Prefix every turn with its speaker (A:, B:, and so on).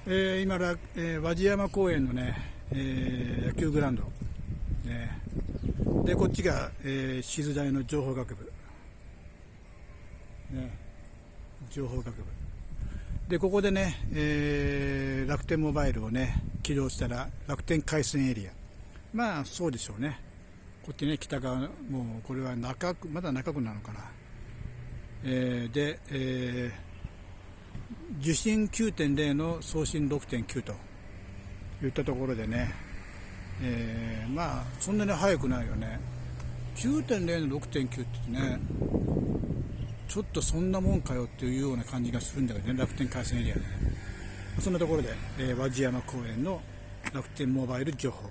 A: 今、和地山公園のね、野球グラウンド、ね、でこっちが、静大の情報学部、ね、情報学部で、ここでね、楽天モバイルをね起動したら楽天回線エリア、まあそうでしょうね。こっちね、北側、もうこれはまだ中区なのかな。で、受信 9.0 の送信 6.9 といったところでね、まあそんなに速くないよね。 9.0 の 6.9 ってね、ちょっとそんなもんかよっていうような感じがするんだけどね、楽天回線エリアでね。そんなところで、和地山公園の楽天モバイル情報